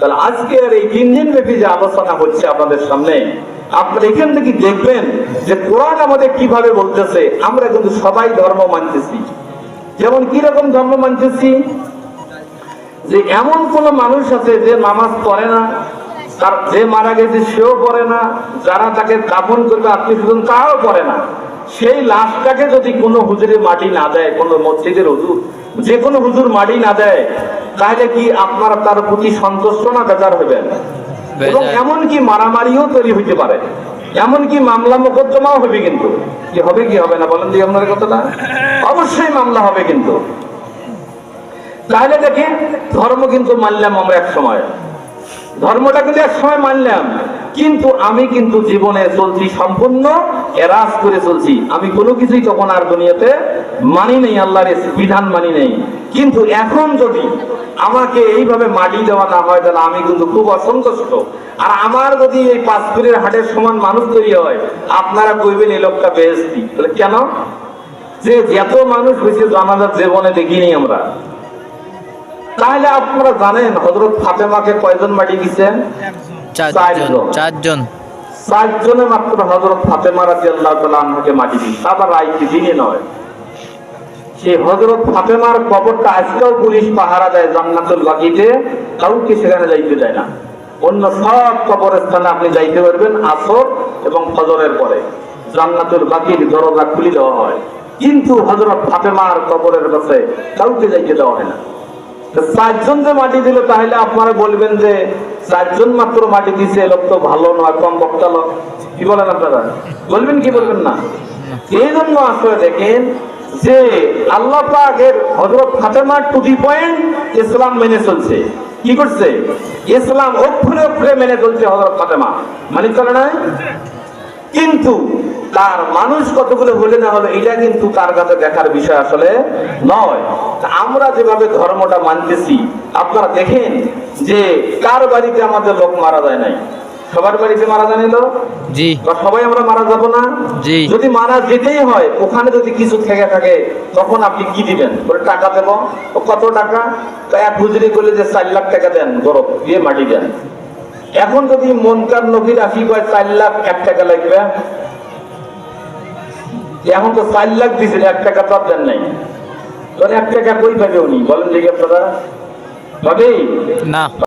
তাহলে আজকের এই 3 দিন ব্যাপী যে আলোচনা হচ্ছে আপনাদের সামনে, আপনারা এখান থেকে দেখবেন যে কোরআন আমাদের কিভাবে বলতেছে। আমরা কিন্তু সবাই ধর্ম মানতেছি। যেমন কি রকম ধর্ম মানতেছি, যে এমন কোন মানুষ আছে যে নামাজ পড়ে না, তার যে মারা গেছে সেও পড়ে না, যারা তাকে দাফন করবে আত্মীয় স্বজন তারাও পড়ে না। সেই লাশটাকে যদি কোনো হুজুরে মাটি না দেয়, কোনো মসজিদের হুজুর, যে কোনো হুজুর মাটি না দেয়, তাহলে কি আপনারা তার প্রতি সন্তুষ্ট না বেজার হবেন? এবং এমনকি মারামারিও তৈরি হইতে পারে, এমনকি মামলা মোকদ্দমাও হবে। কিন্তু কি হবে কি হবে না বলেন দিই আপনার কথাটা? অবশ্যই মামলা হবে। কিন্তু তাহলে দেখেন, ধর্ম কিন্তু মানলাম আমরা এক সময়, ধর্মটা কিন্তু এক সময় মানলাম, কিন্তু আমি কিন্তু জীবনে চলছি সম্পূর্ণ এরাজ করে চলছি। আমি কোনো কিছুই তখন আর দুনিয়াতে মানি নেই, আল্লাহর বিধান মানি নেই। কিন্তু এখন যদি আমাকে এইভাবে মাটি দেওয়া না হয়, তাহলে আমি কিন্তু খুব অসন্তুষ্ট। আর আমার যদি এই 5 পীরের হাটের সমান মানুষ তৈরি হয়, আপনারা কইবেন এই লোকটা বেহেশতি। তাহলে কেন? যে যত মানুষ হয়েছে জানাজার জীবনে দেখিনি আমরা। তাহলে আপনারা জানেন হযরত ফাতেমাকে কয়জন মাটি দিয়েছেন? 4 জনে মাত্র হযরত ফাতেমা রাদিয়াল্লাহু তাআলা আনহাকে মাটি দিয়েছে। আবার রাইতে দিনে নয়। সেই হযরত ফাতেমার কবরটা আজকেও পুলিশ পাহারা দেয় জান্নাতুল বাকিতে, কাউকে সেখানে যাইতে দেয় না। অন্য সব কবরস্থানে আপনি যাইতে পারবেন আসর এবং ফজরের পরে, জান্নাতুল বাকির দরজা খুলে দেওয়া হয়। কিন্তু হযরত ফাতেমার কবরের কাছে কাউকে যাইতে দেওয়া হয় না। 4 জন যে মাটি দিল, তাহলে আপনারা বলবেন যে 4 জন মাত্র মাটি দিছে, লোক তো ভালো নয়, কম বক্তা লোক। কি বলেন আপনারা? বলবেন কি বলবেন না? এই জন্য আসলে দেখেন যে আল্লাহ পাকের হযরত ফাতেমার টু দি পয়েন্ট ইসলাম মেনে চলছে। কি করছে? ইসলাম অক্ষরে অক্ষরে মেনে চলছে হযরত ফাতেমা, মানে চলে না। কিন্তু তার মানুষ কতগুলো বলে না হলো, এটা কিন্তু তার কাছে দেখার বিষয় আসলে নয়। আমরা যেভাবে ধর্মটা মানতেছি, আপনারা দেখেন যে কার বাড়িতে আমাদের লোক মারা যায় নাই? সবার বাড়িতে মারা যায় না? জি। সবাই আমরা মারা যাব না? জি। যদি মারা যেতেই হয়, ওখানে যদি কিছু থেকে থাকে, তখন আপনি কি দিবেন? ওরা টাকা দেব। কত টাকা? তো এক হুজুরি করলে যে 4 লাখ টাকা দেন, গরব দিয়ে মাটি দেন। এখন যদি মনকার নবীর আসি কয় 4 লাখ 1 টাকা লাগবে, এখন তো 4 লাখ দিয়েছিল, 1 টাকা তো দেন নাই। তোর 1 টাকা কই পাবে উনি? বলেন দেখি আপনারা, পাবে না।